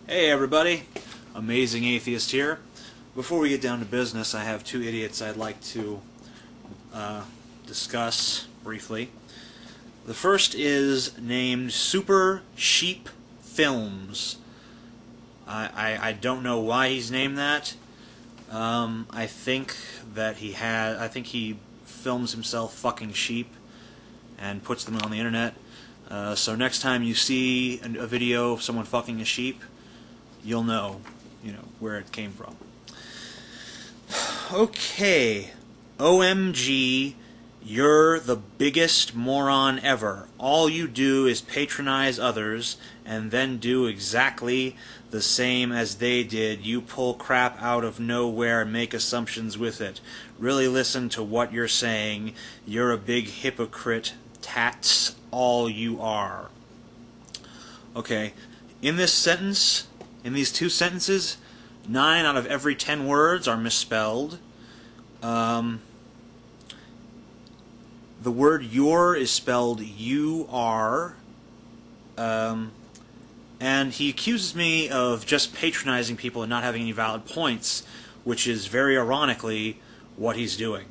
Hey everybody, Amazing Atheist here. Before we get down to business, I have two idiots I'd like to discuss briefly. The first is named Super Sheep Films. I don't know why he's named that. I think he films himself fucking sheep and puts them on the internet. So next time you see a video of someone fucking a sheep, you'll know, where it came from. Okay, OMG, you're the biggest moron ever. All you do is patronize others and then do exactly the same as they did. You pull crap out of nowhere and make assumptions with it. Really listen to what you're saying. You're a big hypocrite. That's all you are. Okay, in this sentence, in these two sentences, 9 out of every 10 words are misspelled. The word "your" is spelled "you-are." And he accuses me of just patronizing people and not having any valid points, which is very ironically what he's doing.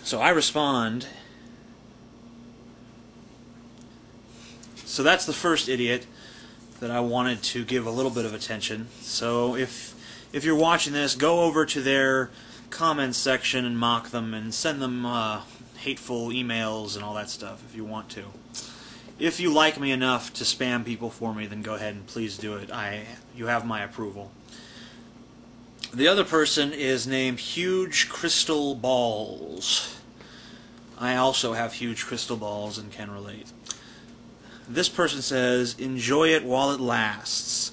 So I respond. So that's the first idiot that I wanted to give a little bit of attention. So if you're watching this, go over to their comments section and mock them and send them hateful emails and all that stuff if you want to. If you like me enough to spam people for me, then go ahead and please do it. You have my approval. The other person is named Huge Crystal Balls. I also have huge crystal balls and can relate. This person says, "Enjoy it while it lasts.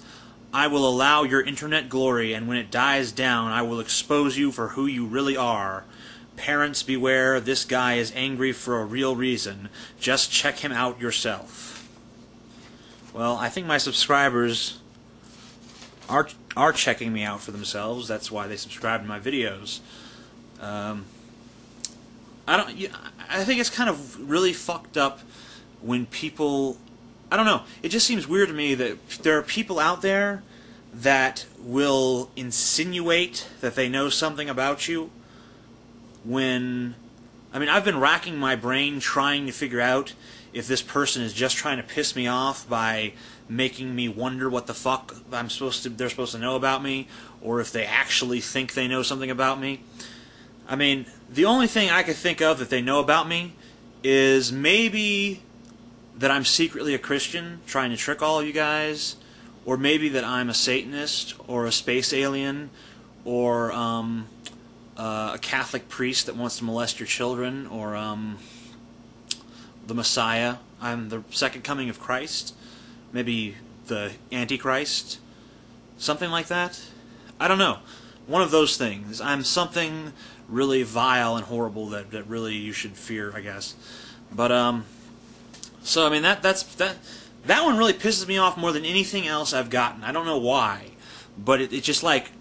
I will allow your internet glory, and when it dies down, I will expose you for who you really are. Parents beware, this guy is angry for a real reason. Just check him out yourself." Well, I think my subscribers are checking me out for themselves. That's why they subscribe to my videos. I think it's kind of really fucked up when people, I don't know, it just seems weird to me that there are people out there that will insinuate that they know something about you when, I've been racking my brain trying to figure out if this person is just trying to piss me off by making me wonder what the fuck they're supposed to know about me, or if they actually think they know something about me. The only thing I could think of that they know about me is maybe that I'm secretly a Christian trying to trick all of you guys, or maybe that I'm a Satanist or a space alien or a Catholic priest that wants to molest your children, or the Messiah. I'm the second coming of Christ, maybe the Antichrist, something like that. I don't know. One of those things. I'm something really vile and horrible that really you should fear, I guess. But so that one really pisses me off more than anything else I've gotten. I don't know why, but it just like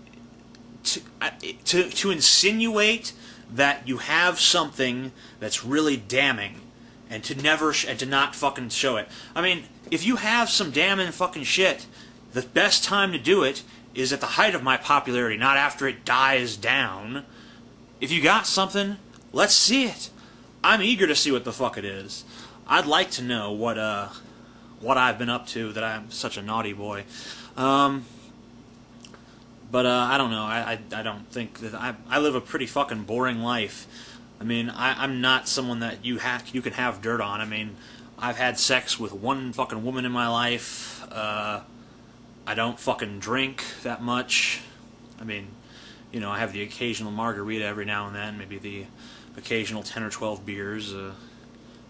to insinuate that you have something that's really damning and to not fucking show it. If you have some damning fucking shit, the best time to do it is at the height of my popularity, not after it dies down. If you got something, let's see it. I'm eager to see what the fuck it is. I'd like to know what I've been up to that I'm such a naughty boy. But I don't know. I don't think that I live a pretty fucking boring life. I'm not someone that you can have dirt on. I've had sex with one fucking woman in my life. I don't fucking drink that much. I have the occasional margarita every now and then, maybe the occasional 10 or 12 beers.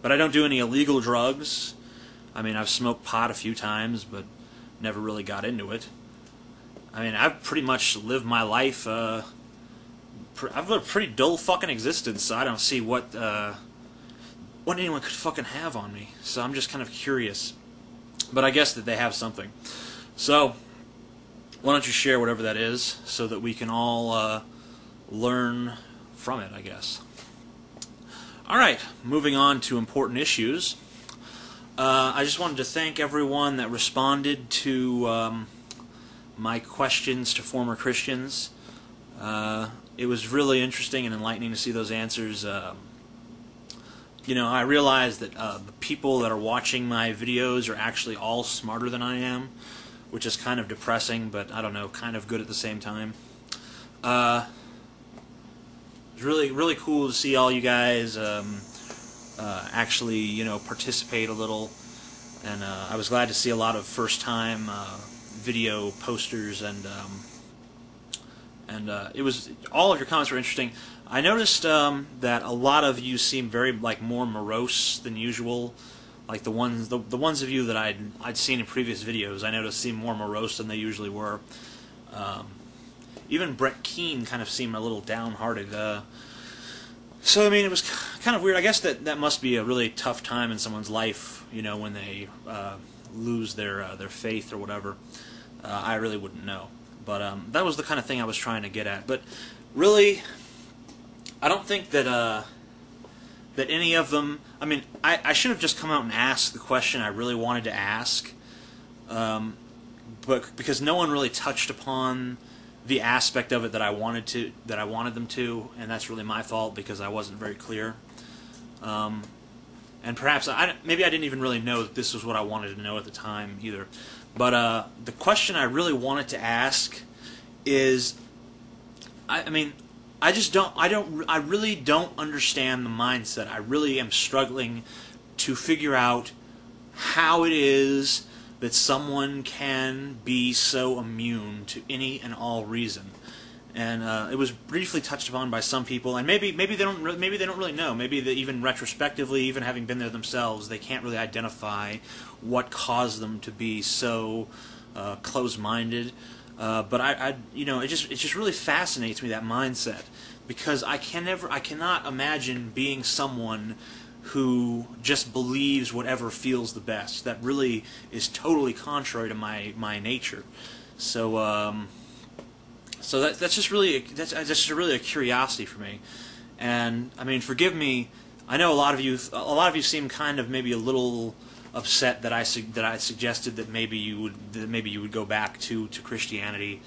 But I don't do any illegal drugs. I've smoked pot a few times, but never really got into it. I've pretty much lived my life. I've lived a pretty dull fucking existence, so I don't see what anyone could fucking have on me. So I'm just kind of curious. But I guess that they have something. So why don't you share whatever that is so that we can all learn from it, I guess. Alright, moving on to important issues. I just wanted to thank everyone that responded to my questions to former Christians. It was really interesting and enlightening to see those answers. I realized that the people that are watching my videos are actually all smarter than I am, which is kind of depressing, but I don't know, kind of good at the same time. It's really cool to see all you guys actually, participate a little, and I was glad to see a lot of first-time video posters, and it was, all of your comments were interesting. I noticed that a lot of you seem very more morose than usual. Like the ones of you that I'd seen in previous videos, I noticed seemed more morose than they usually were. Even Brett Keane kind of seemed a little downhearted. So I mean, it was kind of weird. I guess that must be a really tough time in someone's life, when they lose their faith or whatever. I really wouldn't know. But that was the kind of thing I was trying to get at. But really, I don't think that that any of them. I mean, I should have just come out and asked the question I really wanted to ask, but because no one really touched upon the aspect of it that I wanted them to, and that's really my fault because I wasn't very clear. And perhaps maybe I didn't even really know that this was what I wanted to know at the time either. But the question I really wanted to ask is, I really don't understand the mindset. I really am struggling to figure out how it is that someone can be so immune to any and all reason. And it was briefly touched upon by some people, and maybe they don't really know. Maybe they, even retrospectively, even having been there themselves, they can't really identify what caused them to be so close-minded. But it just really fascinates me, that mindset, because I cannot imagine being someone who just believes whatever feels the best. That really is totally contrary to my nature. So that's just really a curiosity for me. And I mean, forgive me. I know a lot of you seem kind of maybe a little upset that I suggested that maybe you would go back to Christianity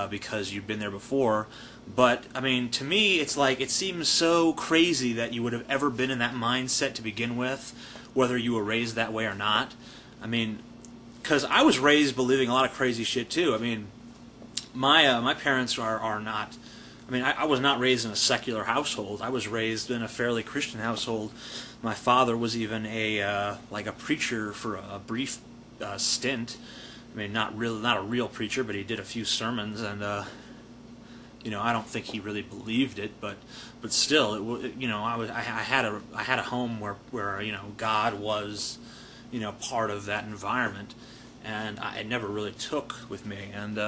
because you've been there before. But I mean, to me, it's like, it seems so crazy that you would have ever been in that mindset to begin with, whether you were raised that way or not. I mean, because I was raised believing a lot of crazy shit too. I mean, my parents are not. I mean, I was not raised in a secular household. I was raised in a fairly Christian household. My father was even a preacher for a brief stint. I mean, not a real preacher, but he did a few sermons, and I don't think he really believed it, but still, I had a home where God was part of that environment, and it never really took with me, and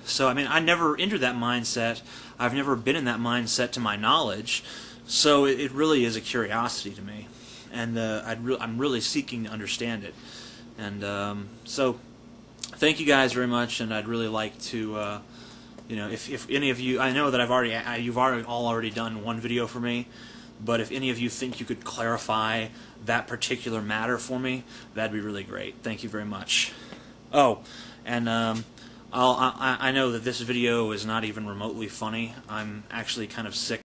so I mean, I never entered that mindset. I've never been in that mindset to my knowledge, so it really is a curiosity to me, and I'm really seeking to understand it, and so thank you guys very much, and I'd really like to. If any of you, I know that you've already done one video for me, but if any of you think you could clarify that particular matter for me, that'd be really great. Thank you very much. Oh, and I know that this video is not even remotely funny. I'm actually kind of sick.